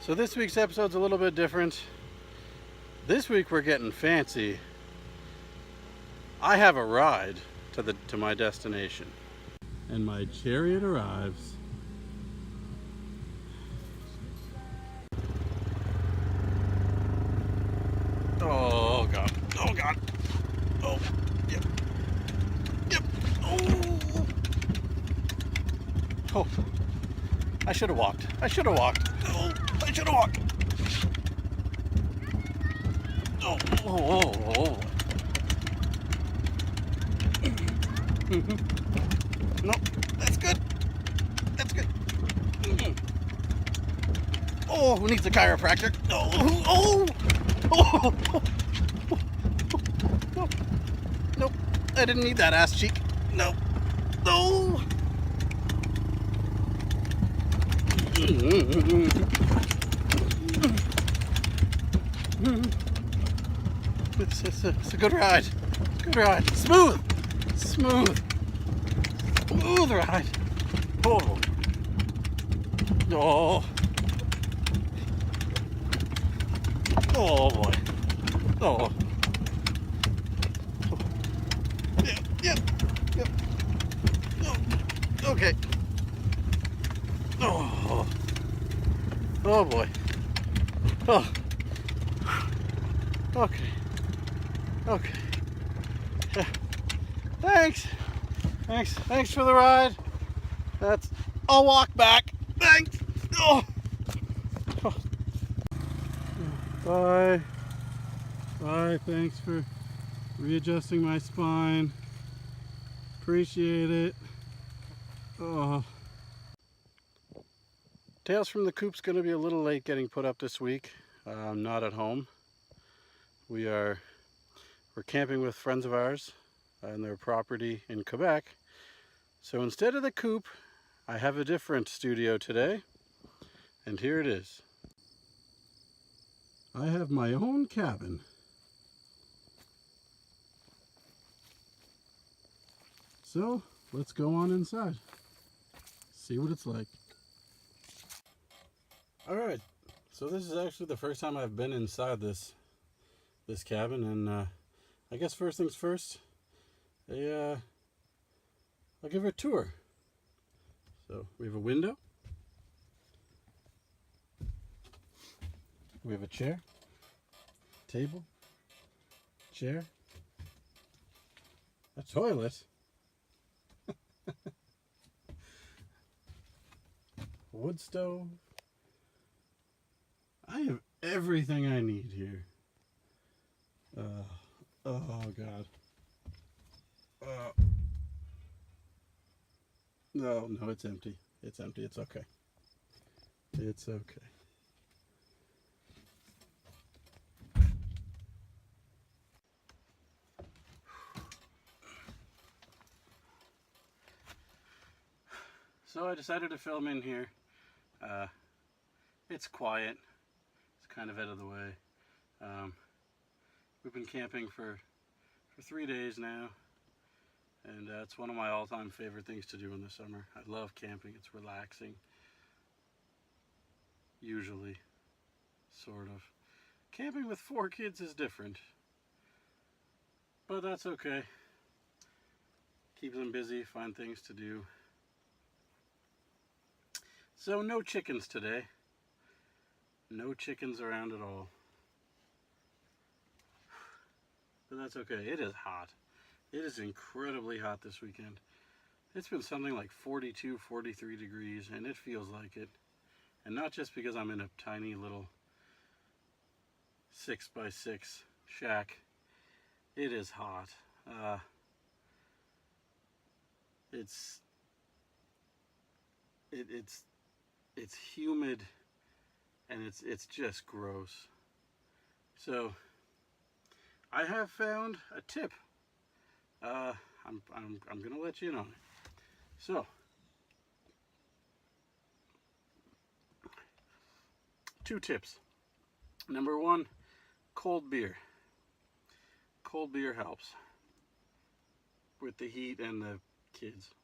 So this week's episode's a little bit different. This week we're getting fancy. I have a ride to my destination. And my chariot arrives. Oh god. Oh god. Oh. Yep. Yep. Oh. Oh. I should have walked. I should have walked. Oh, I should have walked. Oh, oh, oh, oh. No, that's good. That's good. Oh, who needs a chiropractor? Oh, oh, oh, oh. Nope. Nope. I didn't need that ass cheek. Nope. No. It's a good ride. Good ride. Smooth. Smooth. Smooth ride. Oh. Oh. Oh boy. Oh. Yep. Yep. Yep. Oh. Okay. Oh. Oh boy. Oh. Okay. Okay. Yeah. Thanks. Thanks for the ride. I'll walk back. Thanks. Oh. Oh. Bye. Bye. Thanks for readjusting my spine. Appreciate it. Oh. Tales from the Coop's going to be a little late getting put up this week. I'm not at home. We're camping with friends of ours on their property in Quebec. So instead of the coop, I have a different studio today, and here it is. I have my own cabin. So let's go on inside, see what it's like. All right, so this is actually the first time I've been inside this cabin, and I guess first things first, I'll give it a tour. So we have a window, we have a chair, table, chair, a toilet, wood stove. I have everything I need here. Oh god. No, it's empty. It's empty. It's okay. It's okay. So I decided to film in here. It's quiet. It's kind of out of the way. We've been camping for 3 days now, and it's one of my all-time favorite things to do in the summer. I love camping. It's relaxing. Usually, sort of. Camping with 4 kids is different, but that's okay. Keep them busy, find things to do. So no chickens today. No chickens around at all. But that's okay. It is hot. It is incredibly hot this weekend. It's been something like 42, 43 degrees, and it feels like it. And not just because I'm in a tiny little 6x6 shack. It is hot. It's humid, and it's just gross. So I have found a tip. I'm gonna let you in on it. So 2 tips. Number 1, cold beer. Cold beer helps with the heat and the kids.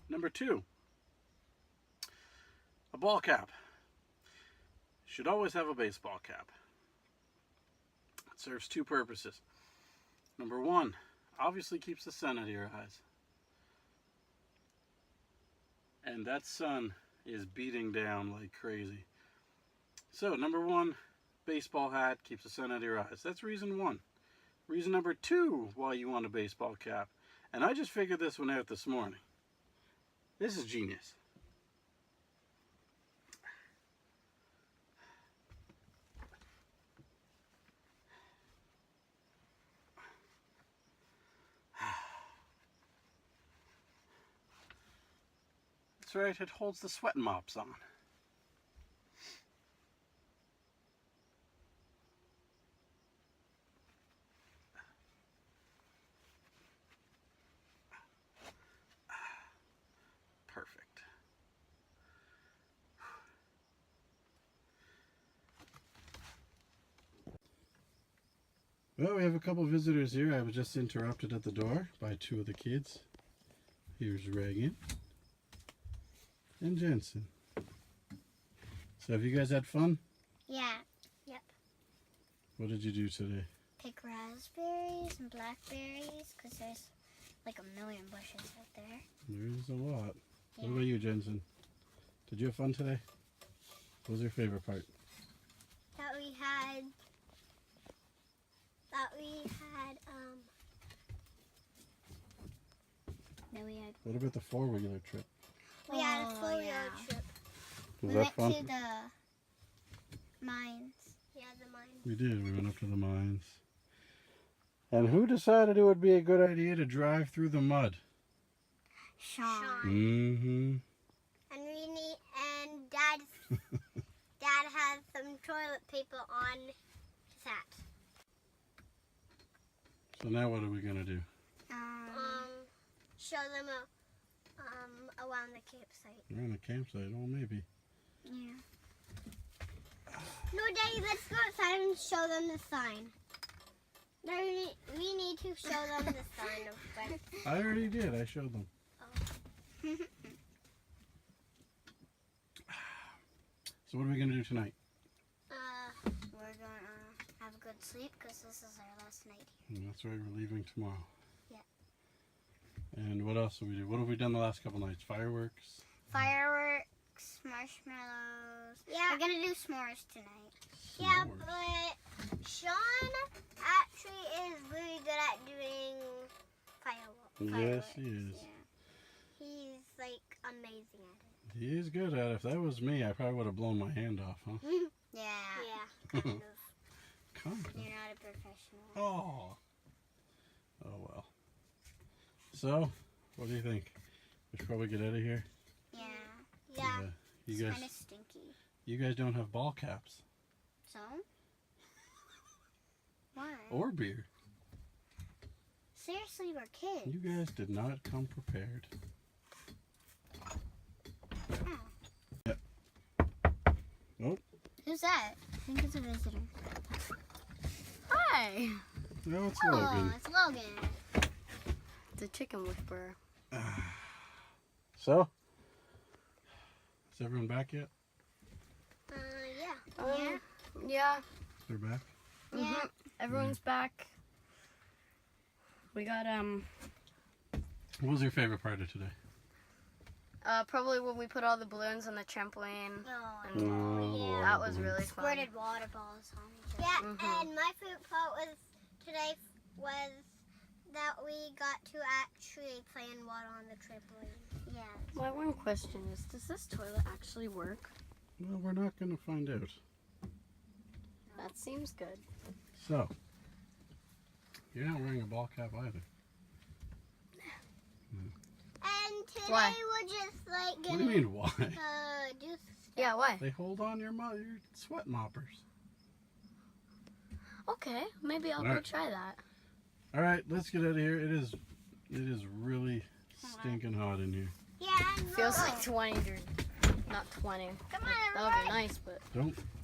Number 2, A ball cap. Should always have a baseball cap. It serves two purposes. Number one, obviously keeps the sun out of your eyes. And that sun is beating down like crazy. So, number one, baseball hat keeps the sun out of your eyes. That's reason one. Reason number two why you want a baseball cap. And I just figured this one out this morning. This is genius. That's right, it holds the sweat mops on. Perfect. Well, we have a couple visitors here. I was just interrupted at the door by two of the kids. Here's Reagan and Jensen. So have you guys had fun? Yeah. Yep. What did you do today? Pick raspberries and blackberries because there's like a million bushes out there. There's a lot. Yeah. What about you, Jensen? Did you have fun today? What was your favorite part? That we had. What about the four-wheeler trip? We had a four-wheeler trip. Was We that went fun? to the mines. Yeah, the mines. We did. We went up to the mines. And who decided it would be a good idea to drive through the mud? Sean. Mm-hmm. And Dad has some toilet paper on his hat. So now what are we going to do? Show them around the campsite. We're on the campsite. Oh, maybe. Yeah. No, Daddy, let's go outside and show them the sign. No, we need to show them the sign of friends. I already did. I showed them. Oh. So what are we going to do tonight? We're going to have a good sleep because this is our last night here. And that's right. We're leaving tomorrow. Yeah. And what else will we do? What have we done the last couple nights? Fireworks? Fireworks, marshmallows. Yeah. We're going to do s'mores tonight. S'mores. Yeah, but Sean actually is really good at doing fireworks. Yes, he is. Yeah. He's like amazing at it. He is good at it. If that was me, I probably would have blown my hand off, huh? Yeah. Yeah, kind of. Kind of. You're not a professional. Oh. Oh, well. So, what do you think? We should probably get out of here. Yeah. Yeah. You It's guys, kind of stinky. you guys don't have ball caps So? Why? or beer. Seriously, we're kids. You guys did not come prepared. Oh. Yep. Oh. Who's that? I think it's a visitor. Hi. No, it's Oh, Logan. it's Logan. The chicken whisperer. So, is everyone back yet? Yeah. Yeah. Yeah. They're back. Yeah. Everyone's back. We got What was your favorite part of today? probably when we put all the balloons on the trampoline. Oh, Oh, That was really fun. squirted water balls on each other. Yeah, and my favorite part was today was that we got to actually play in water on the trampoline. Yeah. My one question is, does this toilet actually work? Well, we're not going to find out. That seems good. So, you're not wearing a ball cap either. And today Why? we're just like What do you mean, why? do Yeah, why? They hold on your sweat moppers. Okay, maybe I'll All go right. try that. All right, let's get out of here. It is really stinking hot in here. Yeah, and Feels look. like 20 degrees. Not 20. Come on, That would be everybody. nice, but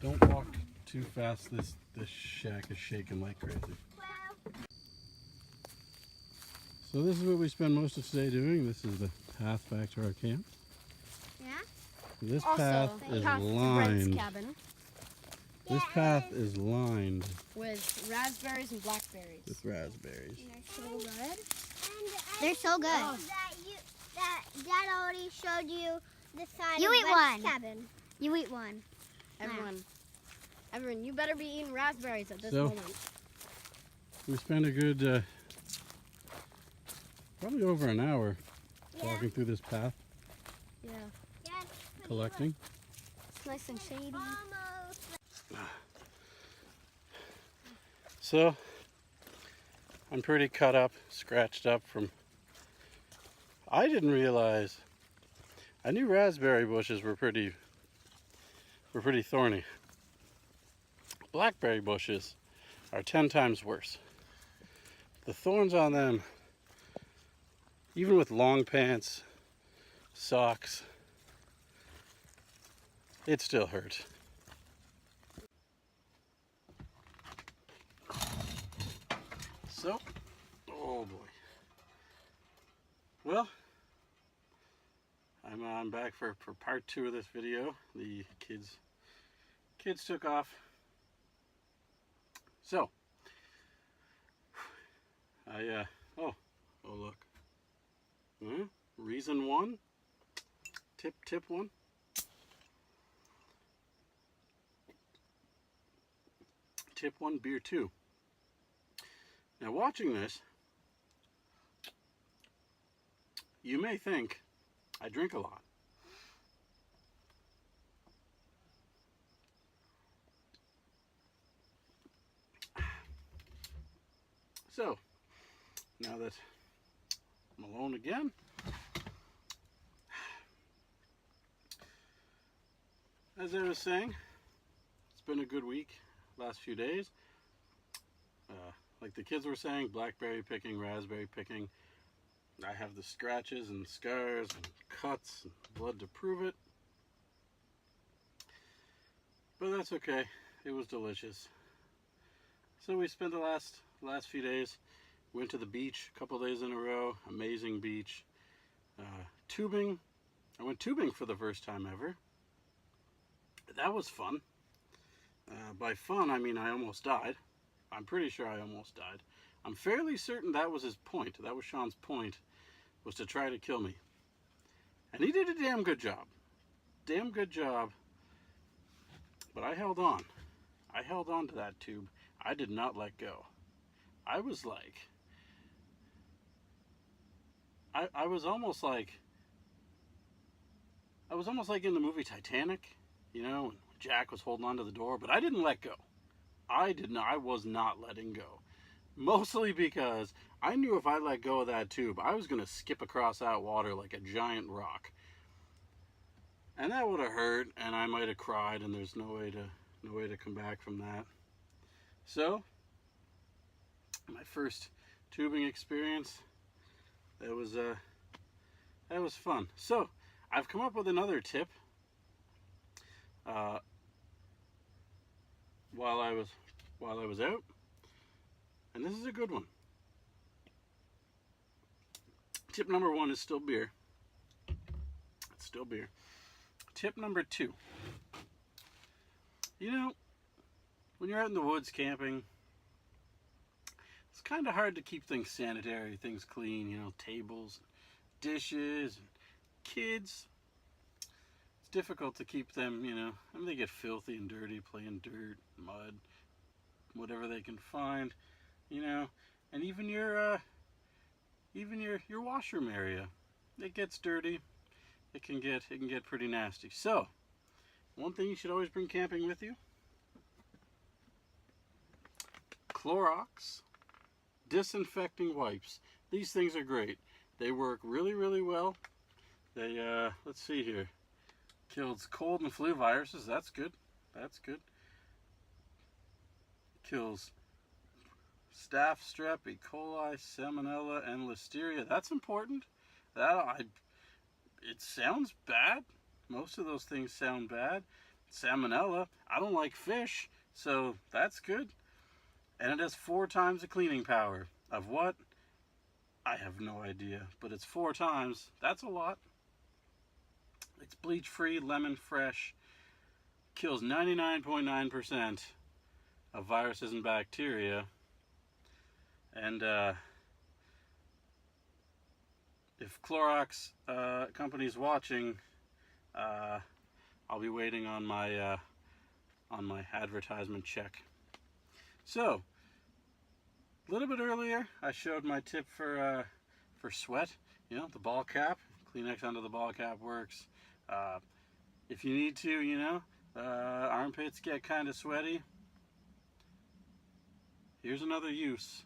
Don't walk too fast. This shack is shaking like crazy. Well, So this is what we spend most of today doing. This is the path back to our camp. yeah. This Also, path is past the Red's lined. cabin This path is lined with raspberries and blackberries. with raspberries. They're so good. They're so good. That Dad already showed you the side You of eat Red's one. cabin. You eat one. Everyone, you better be eating raspberries at this So- moment. We spent a good, probably over an hour Yeah. walking through this path, Yeah, Yeah, it's pretty collecting. it's nice and shady. almost. So, I'm pretty cut up, scratched up from. I didn't realize. I knew raspberry bushes were pretty thorny. Blackberry bushes are 10 times worse. The thorns on them, even with long pants, socks, it still hurts. So, oh boy. Well, I'm back for part 2 of this video. The kids took off. So, oh look. Reason 1, tip 1. Tip 1, beer 2. Now watching this, you may think I drink a lot. So, now that I'm alone again, as I was saying, it's been a good week, last few days. Like the kids were saying, blackberry picking, raspberry picking. I have the scratches and scars and cuts and blood to prove it. But that's okay. It was delicious. So we spent the last few days. Went to the beach a couple days in a row. Amazing beach. Tubing. I went tubing for the first time ever. That was fun. By fun, I mean I almost died. I'm pretty sure I almost died. I'm fairly certain that was his point. That was Sean's point, was to try to kill me. And he did a damn good job. Damn good job. But I held on. I held on to that tube. I did not let go. I was like... I was almost like in the movie Titanic, you know, when Jack was holding onto the door, but I didn't let go. I was not letting go. Mostly because I knew if I let go of that tube, I was going to skip across that water like a giant rock. And that would have hurt, and I might have cried, and there's no way to come back from that. So, my first tubing experience, that was fun. So, I've come up with another tip. While I was out, and this is a good one. Tip number 1 is still beer. It's still beer. Tip number 2. You know, when you're out in the woods camping, it's kind of hard to keep things sanitary, things clean, you know, tables, dishes, and kids. It's difficult to keep them, you know, I mean, they get filthy and dirty playing dirt, mud, whatever they can find, you know, and even your washroom area, it gets dirty. It can get pretty nasty. So, one thing you should always bring camping with you: Clorox disinfecting wipes. These things are great. They work really, really well. They let's see here. Kills cold and flu viruses. That's good. That's good. Kills staph, strep, E. coli, salmonella, and listeria. That's important. It sounds bad. Most of those things sound bad. Salmonella. I don't like fish, so that's good. And it has 4 times the cleaning power of what? I have no idea, but it's 4 times. That's a lot. The It's bleach free, lemon fresh, kills 99.9% of viruses and bacteria. And if Clorox company's watching, I'll be waiting on my advertisement check. So, a little bit earlier, I showed my tip for sweat. You know, the ball cap. Kleenex under the ball cap works. If you need to, you know, armpits get kind of sweaty. Here's another use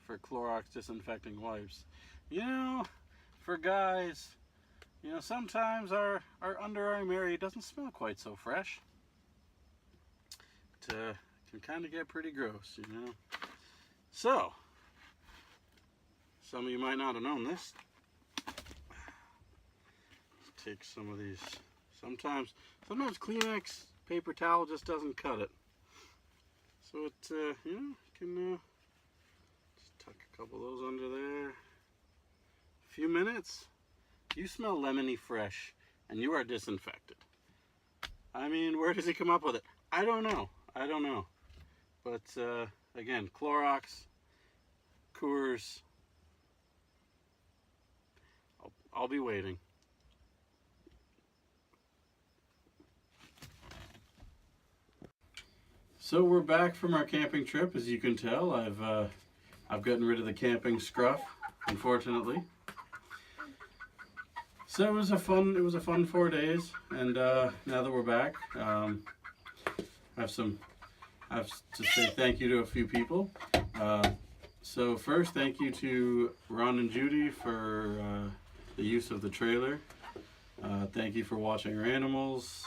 for Clorox disinfecting wipes. You know, for guys, you know, sometimes our underarm area doesn't smell quite so fresh. It can kind of get pretty gross, you know. So, some of you might not have known this. Let's take some of these. Sometimes Sometimes Kleenex paper towel just doesn't cut it. So it, you know, you can just tuck a couple of those under there. A few minutes, you smell lemony fresh, and you are disinfected. I mean, where does he come up with it? I don't know. I don't know. But again, Clorox, Coors. I'll be waiting. So we're back from our camping trip. As you can tell, I've gotten rid of the camping scruff, unfortunately. So it was a fun 4 days, and now that we're back, I have to say thank you to a few people. So first, thank you to Ron and Judy for the use of the trailer. Thank you for watching our animals,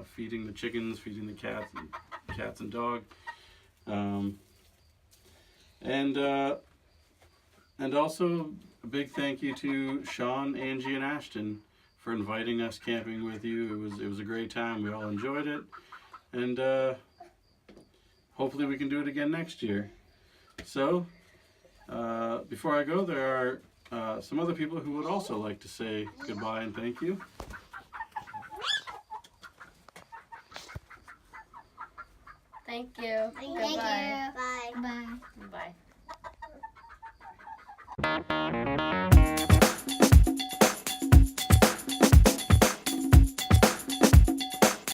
feeding the chickens, feeding the cats and dog, and also a big thank you to Sean, Angie, and Ashton for inviting us camping with you. It was a great time. We all enjoyed it, and hopefully we can do it again next year. So before I go, there are some other people who would also like to say goodbye and thank you. Thank you. Thank Goodbye. you. Bye. Bye.